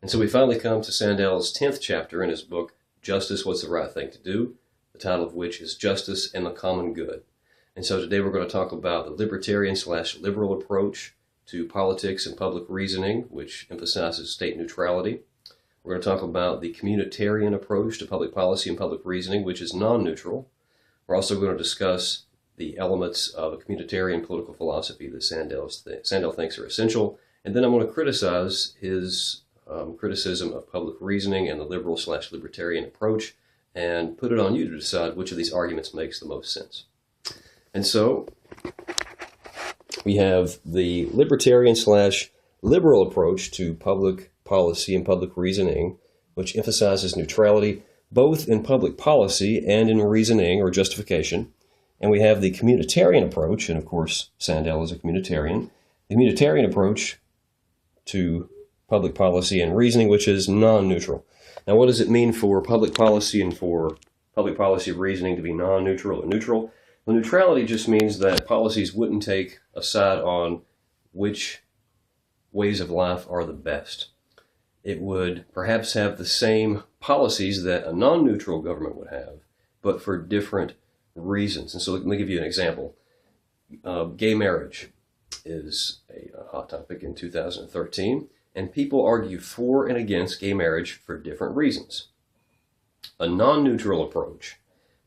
And so we finally come to Sandel's 10th chapter in his book, Justice, What's the Right Thing to Do?, the title of which is Justice and the Common Good. And so today we're going to talk about the libertarian/liberal approach to politics and public reasoning, which emphasizes state neutrality. We're going to talk about the communitarian approach to public policy and public reasoning, which is non-neutral. We're also going to discuss the elements of a communitarian political philosophy that Sandel thinks are essential. And then I'm going to criticize his criticism of public reasoning and the liberal/libertarian approach, and put it on you to decide which of these arguments makes the most sense. And so we have the libertarian/liberal approach to public policy and public reasoning, which emphasizes neutrality both in public policy and in reasoning or justification. And we have the communitarian approach, and of course Sandel is a communitarian, the communitarian approach to public policy and reasoning, which is non-neutral. Now, what does it mean for public policy and for public policy reasoning to be non-neutral or neutral? Well, neutrality just means that policies wouldn't take a side on which ways of life are the best. It would perhaps have the same policies that a non-neutral government would have, but for different reasons. And so let me give you an example. Gay marriage is a hot topic in 2013. And people argue for and against gay marriage for different reasons. A non-neutral approach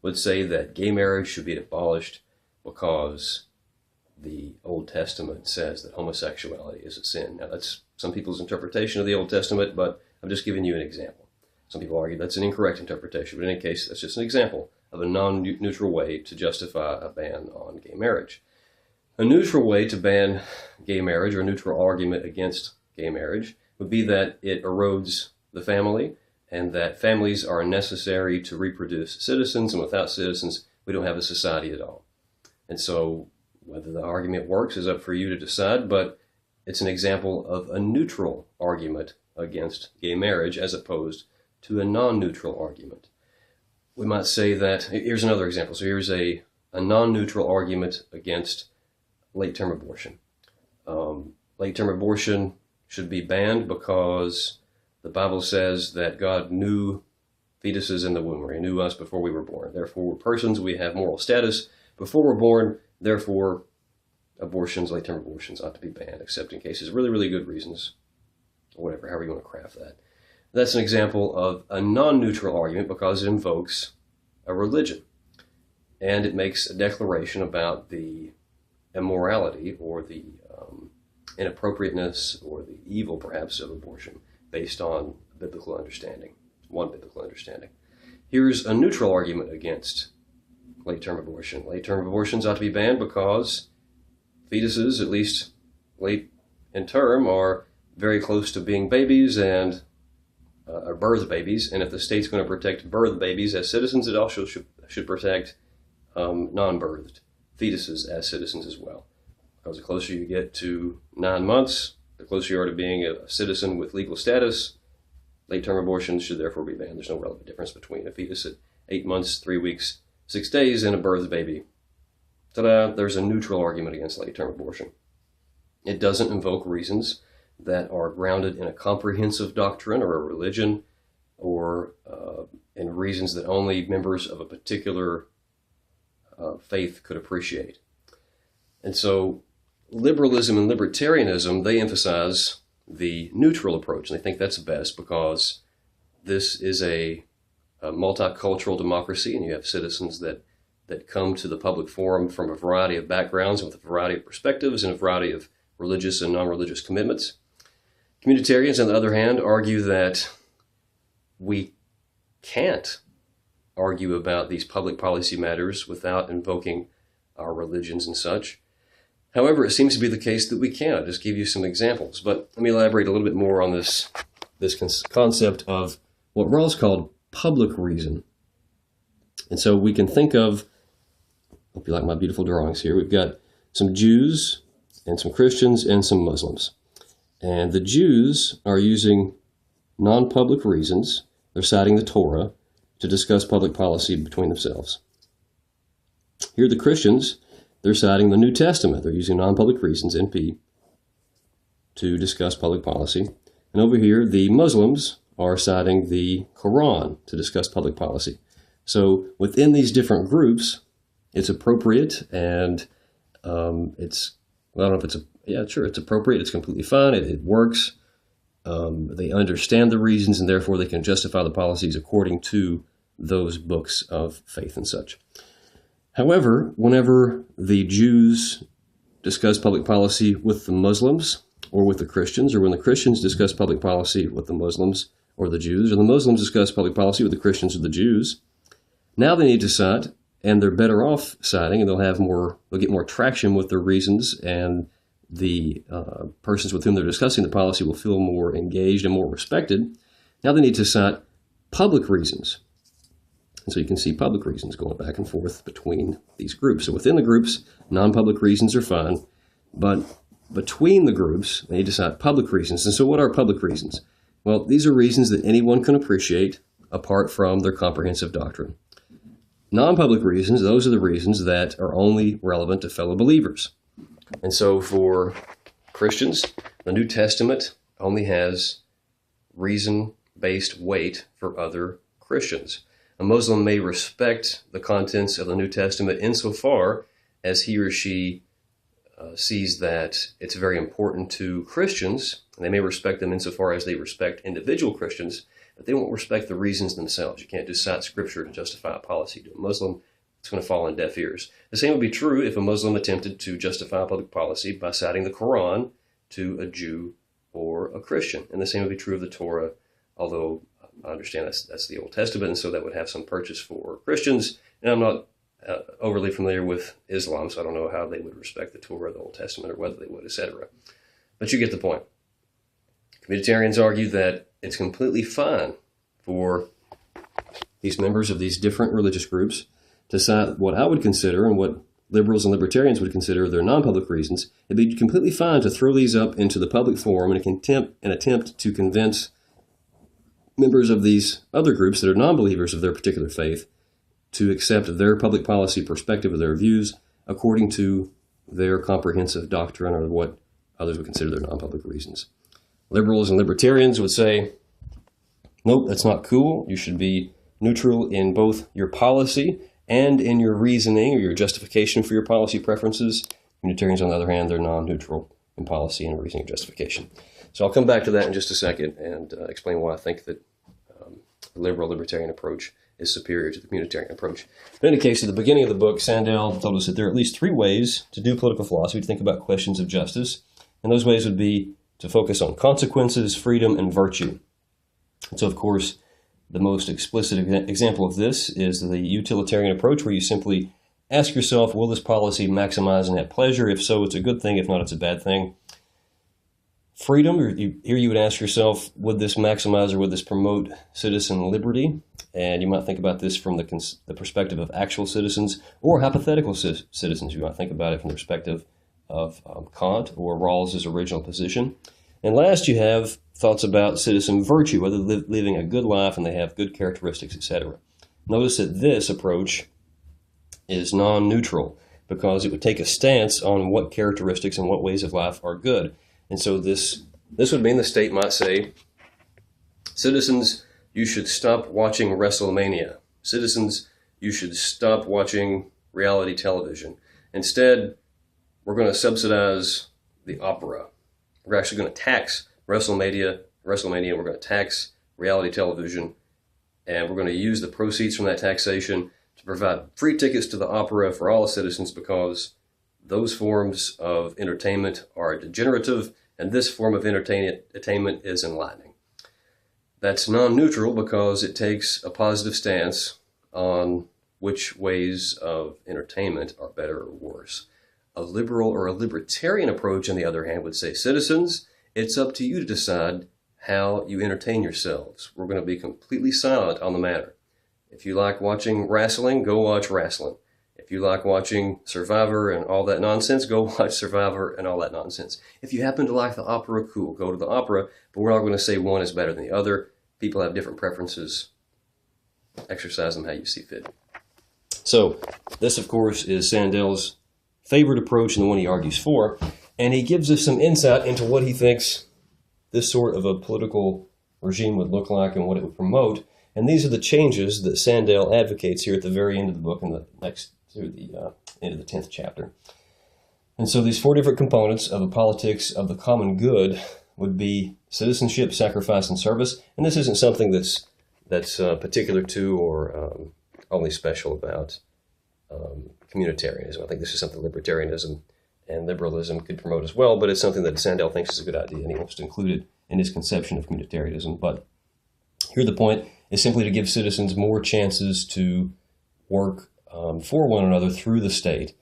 would say that gay marriage should be abolished because the Old Testament says that homosexuality is a sin. Now, that's some people's interpretation of the Old Testament, but I'm just giving you an example. Some people argue that's an incorrect interpretation, but in any case, that's just an example of a non-neutral way to justify a ban on gay marriage. A neutral way to ban gay marriage, or a neutral argument against gay marriage, would be that it erodes the family and that families are necessary to reproduce citizens, and without citizens, we don't have a society at all. And so whether the argument works is up for you to decide, but it's an example of a neutral argument against gay marriage as opposed to a non-neutral argument. We might say that, here's another example. So here's a non-neutral argument against late-term abortion. Late-term abortion should be banned because the Bible says that God knew fetuses in the womb, or he knew us before we were born. Therefore, we're persons, we have moral status before we're born. Therefore, late-term abortions ought to be banned, except in cases of really, really good reasons, or whatever, however you want to craft that. That's an example of a non-neutral argument because it invokes a religion, and it makes a declaration about the immorality or the inappropriateness or the evil, perhaps, of abortion based on biblical understanding, one biblical understanding. Here's a neutral argument against late-term abortion. Late-term abortions ought to be banned because fetuses, at least late in term, are very close to being babies and are birth babies, and if the state's going to protect birth babies as citizens, it also should protect non-birthed fetuses as citizens as well. Because the closer you get to 9 months, the closer you are to being a citizen with legal status. Late-term abortions should therefore be banned. There's no relevant difference between a fetus at 8 months, 3 weeks, 6 days, and a birthed baby. Ta-da! There's a neutral argument against late-term abortion. It doesn't invoke reasons that are grounded in a comprehensive doctrine or a religion, or in reasons that only members of a particular faith could appreciate. And so liberalism and libertarianism, they emphasize the neutral approach, and they think that's best because this is a multicultural democracy, and you have citizens that come to the public forum from a variety of backgrounds with a variety of perspectives and a variety of religious and non-religious commitments. Communitarians, on the other hand, argue that we can't argue about these public policy matters without invoking our religions and such. However, it seems to be the case that we can. I'll just give you some examples, but let me elaborate a little bit more on this concept of what Rawls called public reason. And so we can think of, hope you like my beautiful drawings here, we've got some Jews and some Christians and some Muslims. And the Jews are using non-public reasons. They're citing the Torah to discuss public policy between themselves. Here the Christians, they're citing the New Testament. They're using non-public reasons, NP, to discuss public policy. And over here, the Muslims are citing the Quran to discuss public policy. So within these different groups, it's appropriate, and it's, well, I don't know if it's, it's appropriate, it's completely fine, it works. They understand the reasons, and therefore they can justify the policies according to those books of faith and such. However, whenever the Jews discuss public policy with the Muslims or with the Christians, or when the Christians discuss public policy with the Muslims or the Jews, or the Muslims discuss public policy with the Christians or the Jews, now they need to cite, and they're better off citing, and they'll get more traction with their reasons, and the persons with whom they're discussing the policy will feel more engaged and more respected. Now they need to cite public reasons. And so you can see public reasons going back and forth between these groups. So within the groups, non-public reasons are fine, but between the groups, they need to cite public reasons. And so what are public reasons? Well, these are reasons that anyone can appreciate apart from their comprehensive doctrine. Non-public reasons, those are the reasons that are only relevant to fellow believers. And so for Christians, the New Testament only has reason-based weight for other Christians. A Muslim may respect the contents of the New Testament insofar as he or she sees that it's very important to Christians, and they may respect them insofar as they respect individual Christians, but they won't respect the reasons themselves. You can't just cite Scripture to justify a policy to a Muslim. It's going to fall on deaf ears. The same would be true if a Muslim attempted to justify a public policy by citing the Quran to a Jew or a Christian. And the same would be true of the Torah, although I understand that's the Old Testament, and so that would have some purchase for Christians. And I'm not overly familiar with Islam, so I don't know how they would respect the Torah, the Old Testament, or whether they would, etc. But you get the point. Communitarians argue that it's completely fine for these members of these different religious groups to cite what I would consider and what liberals and libertarians would consider their non-public reasons. It'd be completely fine to throw these up into the public forum and attempt to convince members of these other groups that are non-believers of their particular faith to accept their public policy perspective of their views according to their comprehensive doctrine or what others would consider their non-public reasons. Liberals and libertarians would say, nope, that's not cool. You should be neutral in both your policy and in your reasoning or your justification for your policy preferences. Communitarians, on the other hand, they're non-neutral in policy and reasoning and justification. So I'll come back to that in just a second and explain why I think that the liberal libertarian approach is superior to the communitarian approach. But in any case, at the beginning of the book, Sandel told us that there are at least 3 ways to do political philosophy, to think about questions of justice. And those ways would be to focus on consequences, freedom, and virtue. And so, of course, the most explicit example of this is the utilitarian approach, where you simply ask yourself, will this policy maximize net pleasure? If so, it's a good thing. If not, it's a bad thing. Freedom, here you would ask yourself, would this maximize or would this promote citizen liberty? And you might think about this from the perspective of actual citizens or hypothetical citizens. You might think about it from the perspective of Kant or Rawls's original position. And last, you have thoughts about citizen virtue, whether they're living a good life and they have good characteristics, etc. Notice that this approach is non-neutral because it would take a stance on what characteristics and what ways of life are good. And so this would mean the state might say, citizens, you should stop watching WrestleMania. Citizens, you should stop watching reality television. Instead, we're going to subsidize the opera. We're actually going to tax WrestleMania. We're going to tax reality television. And we're going to use the proceeds from that taxation to provide free tickets to the opera for all the citizens because those forms of entertainment are degenerative and this form of entertainment is enlightening. That's non-neutral because it takes a positive stance on which ways of entertainment are better or worse. A liberal or a libertarian approach, on the other hand, would say, citizens, it's up to you to decide how you entertain yourselves. We're going to be completely silent on the matter. If you like watching wrestling, go watch wrestling. If you like watching Survivor and all that nonsense, go watch Survivor and all that nonsense. If you happen to like the opera, cool, go to the opera, but we're not going to say one is better than the other. People have different preferences. Exercise them how you see fit. So this, of course, is Sandel's favorite approach and the one he argues for, and he gives us some insight into what he thinks this sort of a political regime would look like and what it would promote. And these are the changes that Sandel advocates here at the very end of the book and the next to the end of the 10th chapter. And so these 4 different components of a politics of the common good would be citizenship, sacrifice, and service. And this isn't something that's particular to or only special about communitarianism. I think this is something libertarianism and liberalism could promote as well, but it's something that Sandel thinks is a good idea, and he wants to include it in his conception of communitarianism. But here the point is simply to give citizens more chances to work for one another through the state.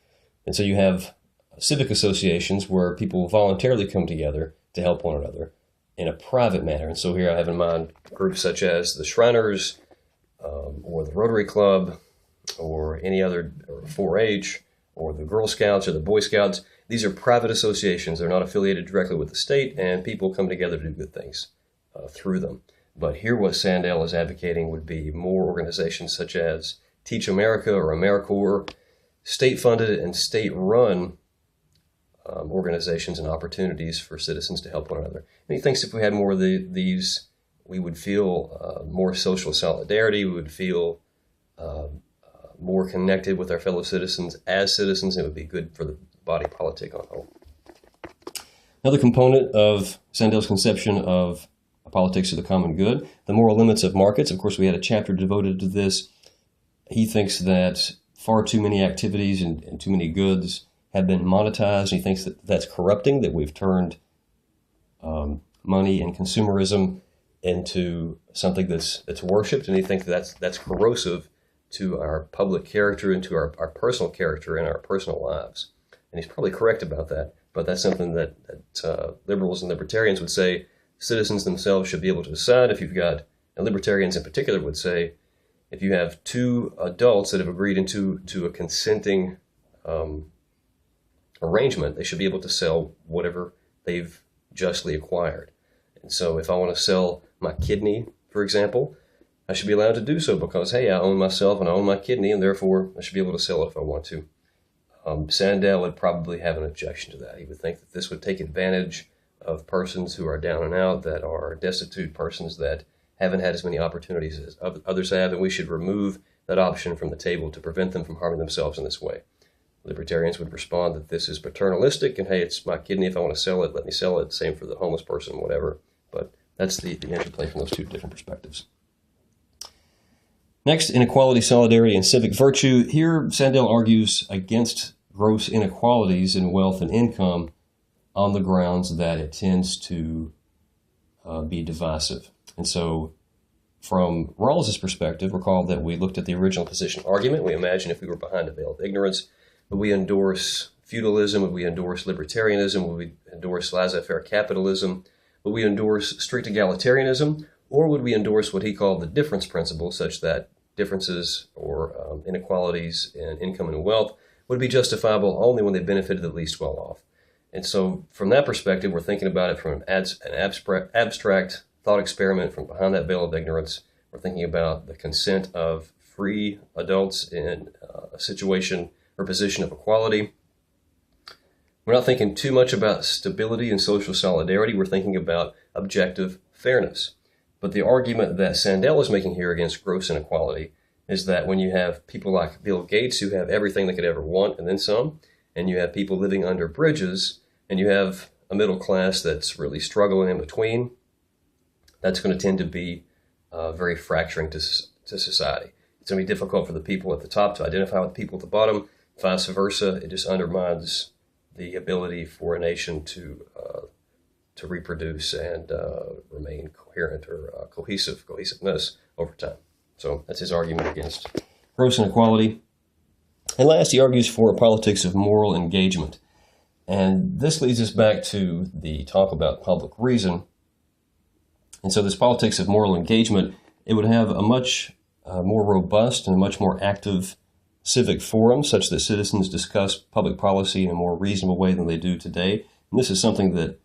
And so you have civic associations where people voluntarily come together to help one another in a private manner. And so here I have in mind groups such as the Shriners or the Rotary Club or any other, or 4-H or the Girl Scouts or the Boy Scouts. These are private associations. They're not affiliated directly with the state, and people come together to do good things through them. But here what Sandel is advocating would be more organizations such as Teach America or AmeriCorps, state-funded and state-run organizations and opportunities for citizens to help one another. And he thinks if we had more of these, we would feel more social solidarity, we would feel more connected with our fellow citizens as citizens, and it would be good for the body politic on whole. Another component of Sandel's conception of a politics of the common good, the moral limits of markets. Of course, we had a chapter devoted to this. He thinks that far too many activities and too many goods have been monetized. He thinks that that's corrupting, that we've turned money and consumerism into something that's worshipped, and he thinks that's corrosive to our public character and to our personal character and our personal lives. And he's probably correct about that, but that's something that liberals and libertarians would say citizens themselves should be able to decide. If you've got, and libertarians in particular would say, if you have 2 adults that have agreed into a consenting arrangement, they should be able to sell whatever they've justly acquired. And so if I want to sell my kidney, for example, I should be allowed to do so because, hey, I own myself and I own my kidney, and therefore I should be able to sell it if I want to. Sandel would probably have an objection to that. He would think that this would take advantage of persons who are down and out, that are destitute persons that haven't had as many opportunities as others have, and we should remove that option from the table to prevent them from harming themselves in this way. Libertarians would respond that this is paternalistic, and hey, it's my kidney. If I want to sell it, let me sell it. Same for the homeless person, whatever. But that's the interplay from those 2 different perspectives. Next, inequality, solidarity, and civic virtue. Here, Sandel argues against gross inequalities in wealth and income on the grounds that it tends to be divisive. And so, from Rawls's perspective, recall that we looked at the original position argument. We imagine if we were behind a veil of ignorance, would we endorse feudalism? Would we endorse libertarianism? Would we endorse laissez-faire capitalism? Would we endorse strict egalitarianism? Or would we endorse what he called the difference principle, such that differences or inequalities in income and wealth would be justifiable only when they benefited the least well off? And so from that perspective, we're thinking about it from an abstract thought experiment from behind that veil of ignorance. We're thinking about the consent of free adults in a situation or position of equality. We're not thinking too much about stability and social solidarity. We're thinking about objective fairness. But the argument that Sandel is making here against gross inequality is that when you have people like Bill Gates who have everything they could ever want and then some, and you have people living under bridges, and you have a middle class that's really struggling in between, that's going to tend to be very fracturing to society. It's going to be difficult for the people at the top to identify with the people at the bottom, vice versa. It just undermines the ability for a nation to reproduce and remain coherent or cohesiveness over time. So that's his argument against gross inequality. And last, he argues for a politics of moral engagement. And this leads us back to the talk about public reason. And so this politics of moral engagement, it would have a much more robust and a much more active civic forum such that citizens discuss public policy in a more reasonable way than they do today. And this is something that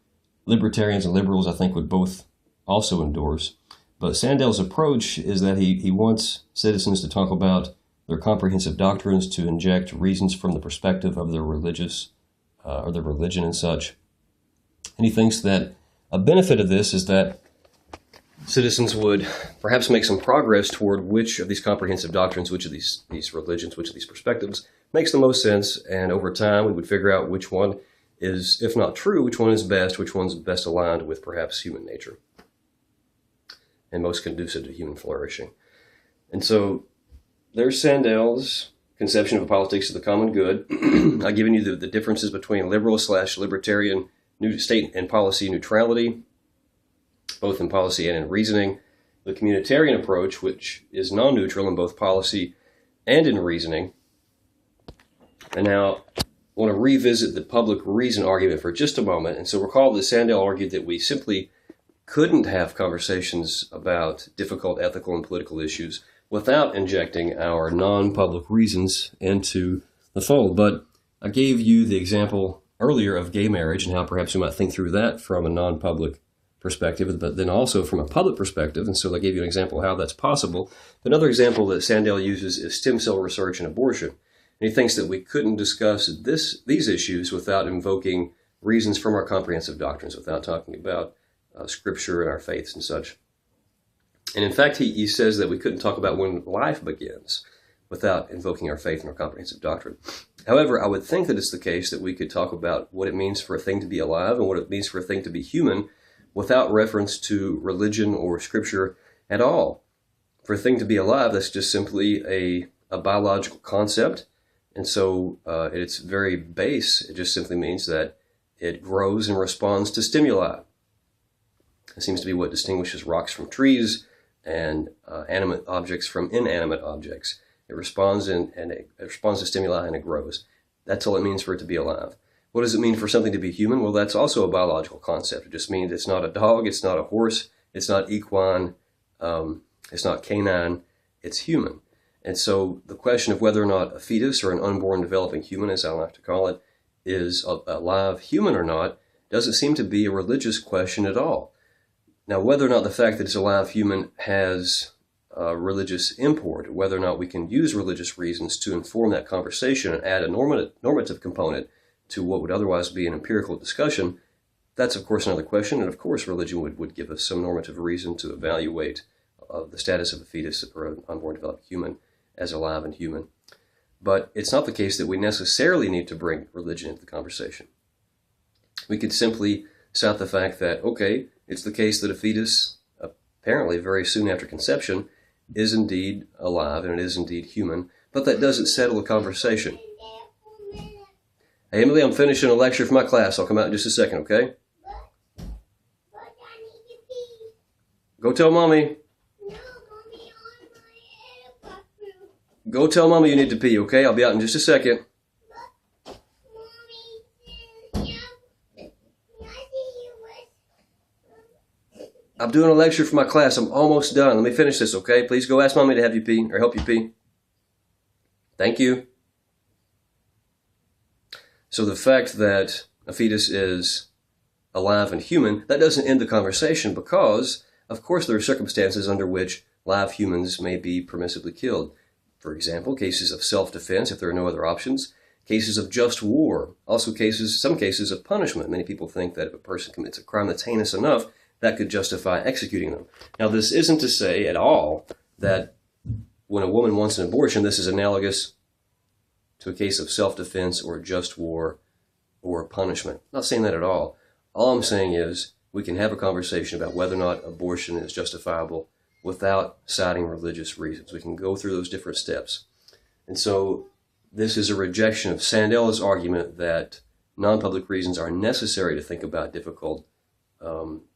libertarians and liberals, I think, would both also endorse. But Sandel's approach is that he wants citizens to talk about their comprehensive doctrines, to inject reasons from the perspective of their religious or their religion and such. And he thinks that A benefit of this is that citizens would perhaps make some progress toward which of these comprehensive doctrines, which of these religions, which of these perspectives makes the most sense, and over time we would figure out which one is, if not true, which one is best, which one's best aligned with perhaps human nature and most conducive to human flourishing. And so there's Sandel's conception of a politics of the common good. I've given you the differences between liberal/libertarian state and policy neutrality, both in policy and in reasoning. The communitarian approach, which is non-neutral in both policy and in reasoning. And now I want to revisit the public reason argument for just a moment. And so recall that Sandel argued that we simply couldn't have conversations about difficult ethical and political issues without injecting our non-public reasons into the fold. But I gave you the example earlier of gay marriage and how perhaps we might think through that from a non-public perspective, but then also from a public perspective. And so I gave you an example of how that's possible. Another example that Sandel uses is stem cell research and abortion. And he thinks that we couldn't discuss these issues without invoking reasons from our comprehensive doctrines, without talking about Scripture and our faiths and such. And in fact, he says that we couldn't talk about when life begins without invoking our faith and our comprehensive doctrine. However, I would think that it's the case that we could talk about what it means for a thing to be alive and what it means for a thing to be human without reference to religion or Scripture at all. For a thing to be alive, that's just simply a biological concept. And so at its very base, it just simply means that it grows and responds to stimuli. It seems to be what distinguishes rocks from trees and animate objects from inanimate objects. It responds it responds to stimuli and it grows. That's all it means for it to be alive. What does it mean for something to be human? Well, that's also a biological concept. It just means it's not a dog, it's not a horse, it's not equine, it's not canine, it's human. And so the question of whether or not a fetus or an unborn developing human, as I like to call it, is a live human or not, doesn't seem to be a religious question at all. Now, whether or not the fact that it's a live human has religious import, whether or not we can use religious reasons to inform that conversation and add a normative component to what would otherwise be an empirical discussion, that's of course another question. And of course religion would give us some normative reason to evaluate the status of a fetus or an unborn developed human as alive and human. But it's not the case that we necessarily need to bring religion into the conversation. We could simply cite the fact that, okay, it's the case that a fetus, apparently very soon after conception, is indeed alive and it is indeed human, but that doesn't settle the conversation. Hey, Emily, I'm finishing a lecture for my class. I'll come out in just a second, okay? Go tell Mommy. Go tell Mommy you need to pee, okay? I'll be out in just a second. I'm doing a lecture for my class. I'm almost done. Let me finish this, okay? Please go ask Mommy to have you pee or help you pee. Thank you. So the fact that a fetus is alive and human, that doesn't end the conversation because, of course, there are circumstances under which live humans may be permissibly killed. For example, cases of self-defense if there are no other options, cases of just war, also some cases of punishment. Many people think that if a person commits a crime that's heinous enough, that could justify executing them. Now, this isn't to say at all that when a woman wants an abortion, this is analogous to a case of self-defense or just war or punishment. I'm not saying that at all. All I'm saying is we can have a conversation about whether or not abortion is justifiable without citing religious reasons. We can go through those different steps. And so this is a rejection of Sandel's argument that non-public reasons are necessary to think about difficult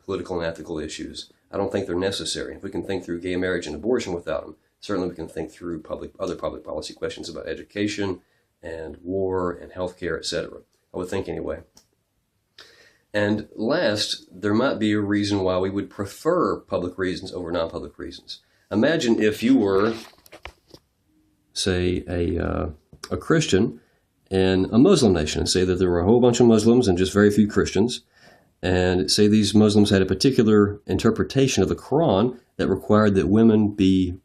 political and ethical issues. I don't think they're necessary. If we can think through gay marriage and abortion without them, certainly we can think through other public policy questions about education and war and healthcare, etc. I would think anyway. And last, there might be a reason why we would prefer public reasons over non-public reasons. Imagine if you were, say, a Christian in a Muslim nation, and say that there were a whole bunch of Muslims and just very few Christians, and say these Muslims had a particular interpretation of the Quran that required that women be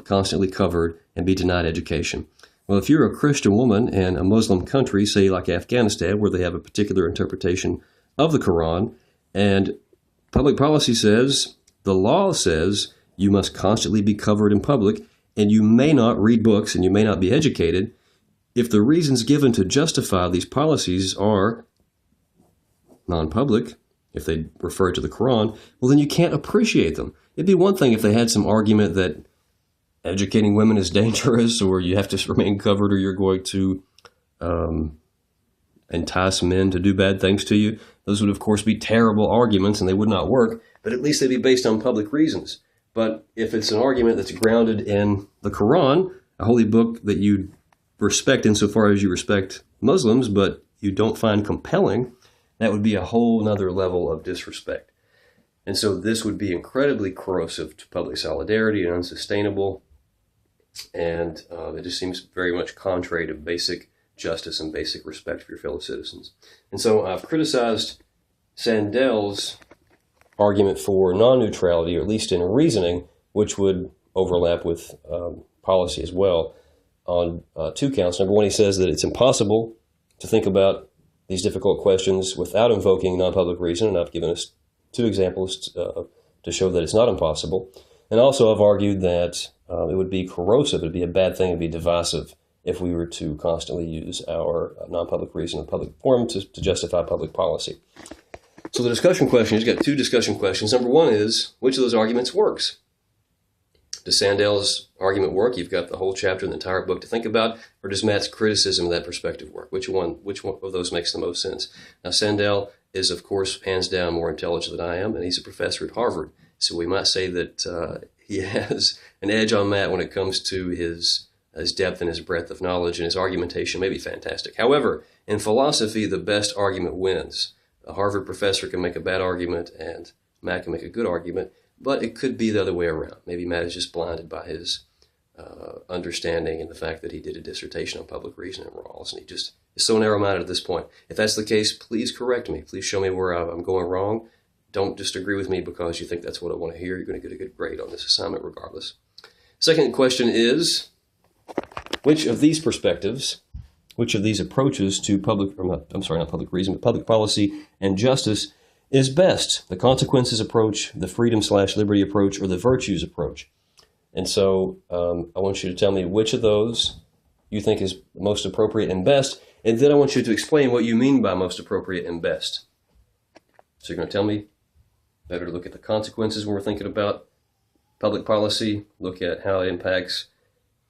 constantly covered and be denied education. Well, if you're a Christian woman in a Muslim country, say like Afghanistan, where they have a particular interpretation of the Quran, and Public policy says, the law says, you must constantly be covered in public, and you may not read books and you may not be educated if the reasons given to justify these policies are non-public, if they refer to the Quran, well, then you can't appreciate them. It'd be one thing if they had some argument that educating women is dangerous, or you have to remain covered, or you're going to entice men to do bad things to you. Those would, of course, be terrible arguments, and they would not work, but at least they'd be based on public reasons. But if it's an argument that's grounded in the Quran, a holy book that you respect insofar as you respect Muslims, but you don't find compelling, that would be a whole nother level of disrespect. And so this would be incredibly corrosive to public solidarity and unsustainable. And it just seems very much contrary to basic justice and basic respect for your fellow citizens. And so I've criticized Sandel's argument for non-neutrality, or at least in reasoning, which would overlap with policy as well, on two counts. Number one, he says that it's impossible to think about these difficult questions without invoking non-public reason, and I've given us two examples to show that it's not impossible. And also I've argued that it would be corrosive, it would be a bad thing, it would be divisive if we were to constantly use our non-public reason in public forum to justify public policy. So the discussion question, you've got two discussion questions. Number one is, which of those arguments works? Does Sandel's argument work? You've got the whole chapter and the entire book to think about. Or does Matt's criticism of that perspective work? Which one of those makes the most sense? Now, Sandel is, of course, hands down more intelligent than I am, and he's a professor at Harvard. So we might say that he has an edge on Matt when it comes to his depth and his breadth of knowledge, and his argumentation may be fantastic. However, in philosophy, the best argument wins. A Harvard professor can make a bad argument, and Matt can make a good argument, but it could be the other way around. Maybe Matt is just blinded by his understanding and the fact that he did a dissertation on public reason and morals, and he just is so narrow-minded at this point. If that's the case, please correct me. Please show me where I'm going wrong. Don't just agree with me because you think that's what I want to hear. You're going to get a good grade on this assignment regardless. Second question is, which of these perspectives, which of these approaches to public policy and justice is best? The consequences approach, the freedom/liberty approach, or the virtues approach? And so I want you to tell me which of those you think is most appropriate and best, and then I want you to explain what you mean by most appropriate and best. So you're going to tell me better to look at the consequences when we're thinking about public policy, look at how it impacts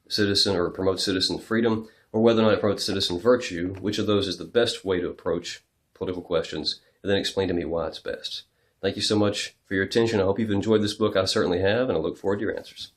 citizen or promotes citizen freedom, or whether or not it promotes citizen virtue. Which of those is the best way to approach political questions, and then explain to me why it's best. Thank you so much for your attention. I hope you've enjoyed this book. I certainly have, and I look forward to your answers.